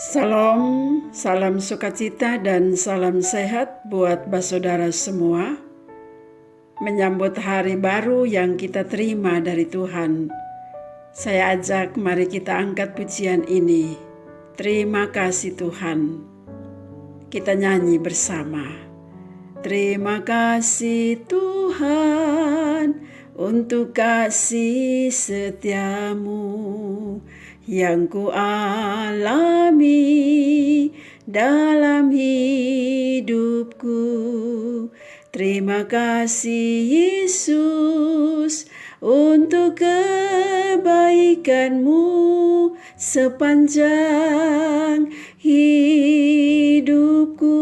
Salam, salam sukacita dan salam sehat buat saudara semua. Menyambut hari baru yang kita terima dari Tuhan. Saya ajak mari kita angkat pujian ini. Terima kasih Tuhan. Kita nyanyi bersama. Terima kasih Tuhan untuk kasih setiamu yang ku alami dalam hidupku. Terima kasih Yesus untuk kebaikanmu sepanjang hidupku.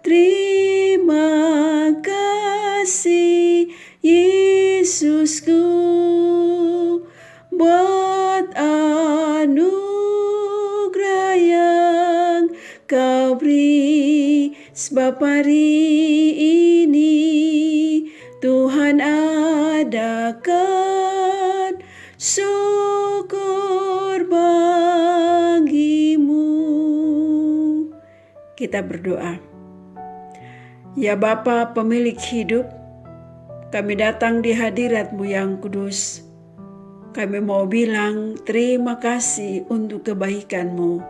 Terima kasih Yesusku buat anugerah yang kau beri, sebab hari ini Tuhan adakan syukur bagimu. Kita berdoa. Ya Bapa pemilik hidup, kami datang di hadirat-Mu yang kudus. Kami mau bilang terima kasih untuk kebaikan-Mu.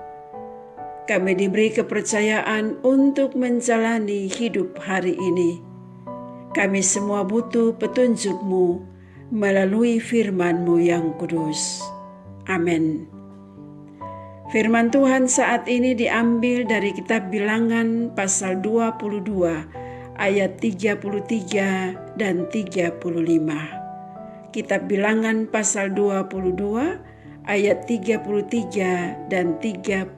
Kami diberi kepercayaan untuk menjalani hidup hari ini. Kami semua butuh petunjuk-Mu melalui firman-Mu yang kudus. Amin. Firman Tuhan saat ini diambil dari kitab Bilangan pasal 22 ayat 33 dan 35. Kitab Bilangan pasal 22 ayat 33 dan 35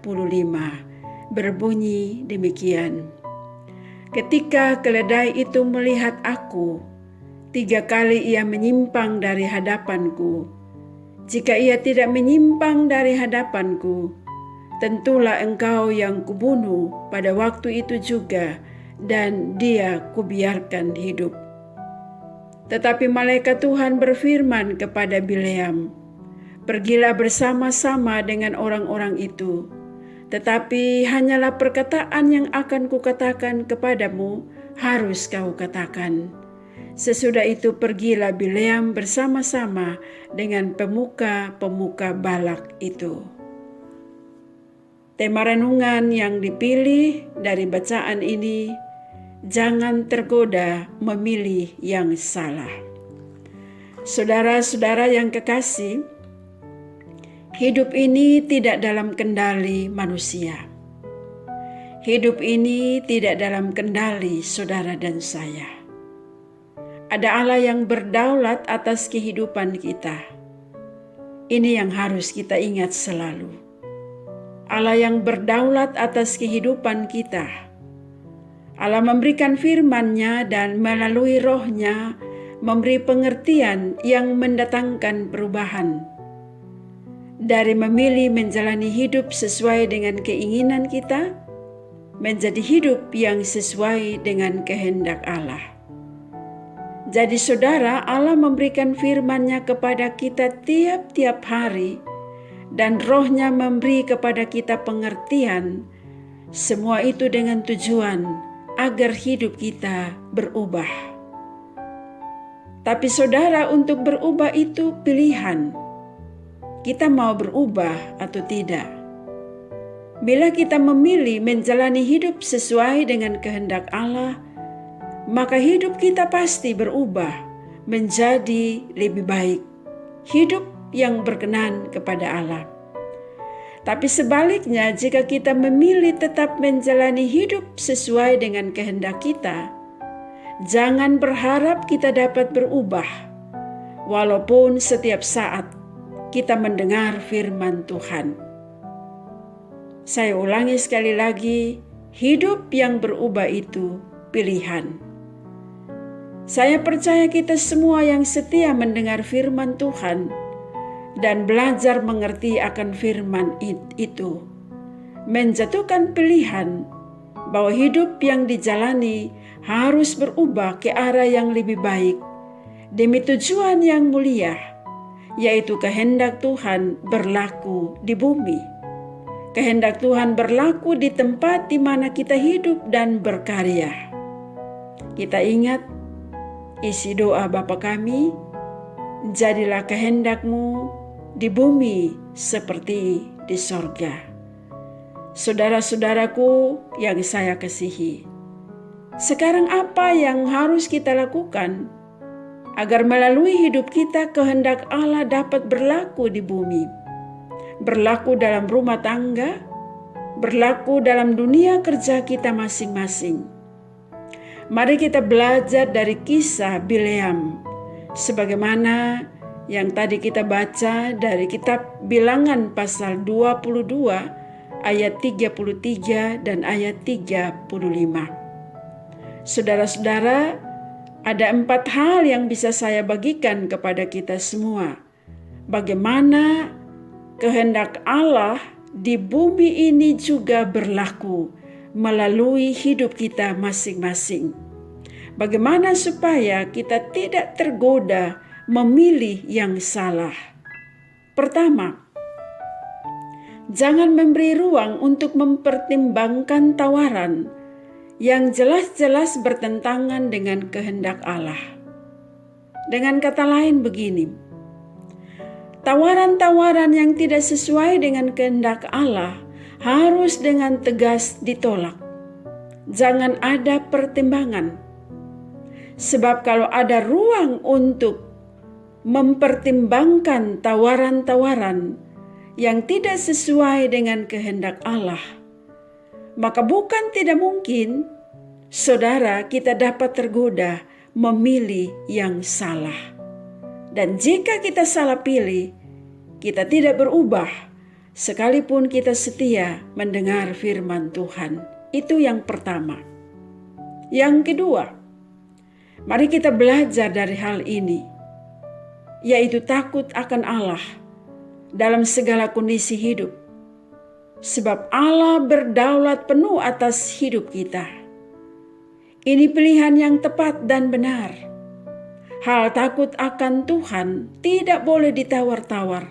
berbunyi demikian. Ketika keledai itu melihat aku, 3 kali ia menyimpang dari hadapanku. Jika ia tidak menyimpang dari hadapanku, tentulah engkau yang kubunuh pada waktu itu juga, dan dia kubiarkan hidup. Tetapi malaikat Tuhan berfirman kepada Bileam, pergilah bersama-sama dengan orang-orang itu, tetapi hanyalah perkataan yang akan kukatakan kepadamu harus kau katakan. Sesudah itu pergilah Bileam bersama-sama dengan pemuka-pemuka Balak itu. Tema renungan yang dipilih dari bacaan ini, jangan tergoda memilih yang salah. Saudara-saudara yang kekasih, hidup ini tidak dalam kendali manusia. Hidup ini tidak dalam kendali saudara dan saya. Ada Allah yang berdaulat atas kehidupan kita. Ini yang harus kita ingat selalu. Allah yang berdaulat atas kehidupan kita. Allah memberikan firman-Nya dan melalui Roh-Nya memberi pengertian yang mendatangkan perubahan. Dari memilih menjalani hidup sesuai dengan keinginan kita, menjadi hidup yang sesuai dengan kehendak Allah. Jadi saudara, Allah memberikan firman-Nya kepada kita tiap-tiap hari, dan Roh-Nya memberi kepada kita pengertian, semua itu dengan tujuan agar hidup kita berubah. Tapi saudara, untuk berubah itu pilihan. Kita mau berubah atau tidak. Bila kita memilih menjalani hidup sesuai dengan kehendak Allah, maka hidup kita pasti berubah menjadi lebih baik. Hidup yang berkenan kepada Allah. Tapi sebaliknya, jika kita memilih tetap menjalani hidup sesuai dengan kehendak kita, jangan berharap kita dapat berubah, walaupun setiap saat kita mendengar firman Tuhan. Saya ulangi sekali lagi, hidup yang berubah itu pilihan. Saya percaya kita semua yang setia mendengar firman Tuhan dan belajar mengerti akan firman itu, menjatuhkan pilihan bahwa hidup yang dijalani harus berubah ke arah yang lebih baik demi tujuan yang mulia, yaitu kehendak Tuhan berlaku di bumi. Kehendak Tuhan berlaku di tempat di mana kita hidup dan berkarya. Kita ingat isi doa Bapa kami, jadilah kehendak-Mu di bumi seperti di sorga. Saudara-saudaraku yang saya kasihi, sekarang apa yang harus kita lakukan agar melalui hidup kita kehendak Allah dapat berlaku di bumi, berlaku dalam rumah tangga, berlaku dalam dunia kerja kita masing-masing. Mari kita belajar dari kisah Bileam, sebagaimana yang tadi kita baca dari kitab Bilangan pasal 22 ayat 33 dan ayat 35. Saudara-saudara, ada 4 hal yang bisa saya bagikan kepada kita semua. Bagaimana kehendak Allah di bumi ini juga berlaku melalui hidup kita masing-masing. Bagaimana supaya kita tidak tergoda memilih yang salah. Pertama, jangan memberi ruang untuk mempertimbangkan tawaran yang jelas-jelas bertentangan dengan kehendak Allah. Dengan kata lain begini, tawaran-tawaran yang tidak sesuai dengan kehendak Allah harus dengan tegas ditolak. Jangan ada pertimbangan. Sebab kalau ada ruang untuk mempertimbangkan tawaran-tawaran yang tidak sesuai dengan kehendak Allah, maka bukan tidak mungkin, saudara, kita dapat tergoda memilih yang salah. Dan jika kita salah pilih, kita tidak berubah, sekalipun kita setia mendengar firman Tuhan. Itu yang pertama. Yang kedua, mari kita belajar dari hal ini, yaitu takut akan Allah dalam segala kondisi hidup. Sebab Allah berdaulat penuh atas hidup kita. Ini pilihan yang tepat dan benar. Hal takut akan Tuhan tidak boleh ditawar-tawar.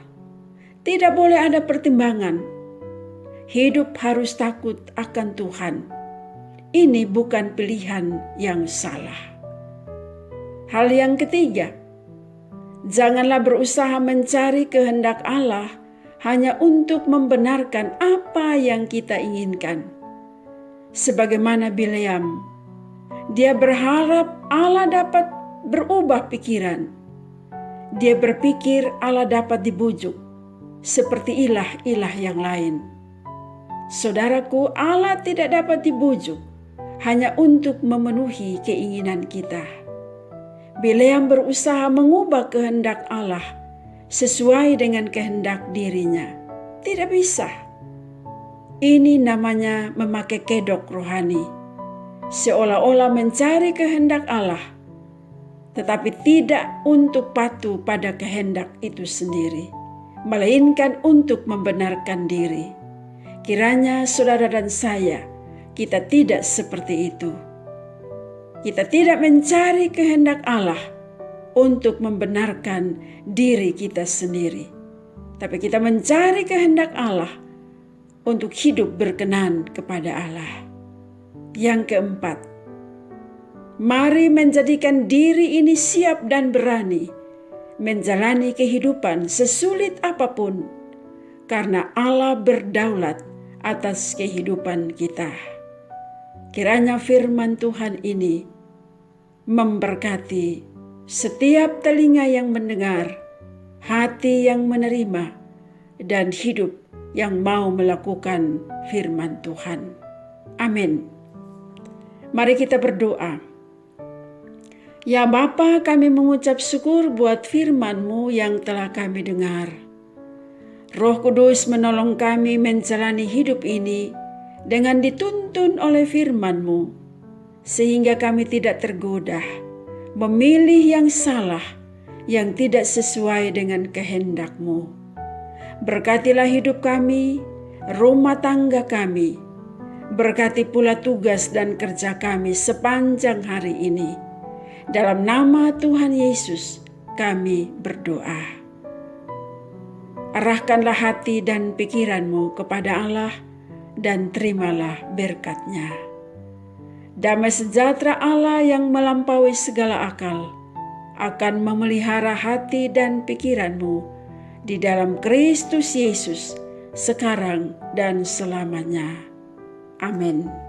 Tidak boleh ada pertimbangan. Hidup harus takut akan Tuhan. Ini bukan pilihan yang salah. Hal yang ketiga, janganlah berusaha mencari kehendak Allah hanya untuk membenarkan apa yang kita inginkan. Sebagaimana Bileam, dia berharap Allah dapat berubah pikiran. Dia berpikir Allah dapat dibujuk, seperti ilah-ilah yang lain. Saudaraku, Allah tidak dapat dibujuk hanya untuk memenuhi keinginan kita. Bileam berusaha mengubah kehendak Allah sesuai dengan kehendak dirinya. Tidak bisa. Ini namanya memakai kedok rohani. Seolah-olah mencari kehendak Allah, tetapi tidak untuk patuh pada kehendak itu sendiri, melainkan untuk membenarkan diri. Kiranya saudara dan saya, kita tidak seperti itu. Kita tidak mencari kehendak Allah untuk membenarkan diri kita sendiri, tapi kita mencari kehendak Allah untuk hidup berkenan kepada Allah. Yang keempat, mari menjadikan diri ini siap dan berani menjalani kehidupan sesulit apapun, karena Allah berdaulat atas kehidupan kita. Kiranya firman Tuhan ini memberkati setiap telinga yang mendengar, hati yang menerima, dan hidup yang mau melakukan firman Tuhan. Amin. Mari kita berdoa. Ya Bapa, kami mengucap syukur buat firman-Mu yang telah kami dengar. Roh Kudus menolong kami menjalani hidup ini dengan dituntun oleh firman-Mu, sehingga kami tidak tergoda memilih yang salah, yang tidak sesuai dengan kehendak-Mu. Berkatilah hidup kami, rumah tangga kami. Berkati pula tugas dan kerja kami sepanjang hari ini. Dalam nama Tuhan Yesus kami berdoa. Arahkanlah hati dan pikiranmu kepada Allah dan terimalah berkat-Nya. Damai sejahtera Allah yang melampaui segala akal akan memelihara hati dan pikiranmu di dalam Kristus Yesus sekarang dan selamanya. Amin.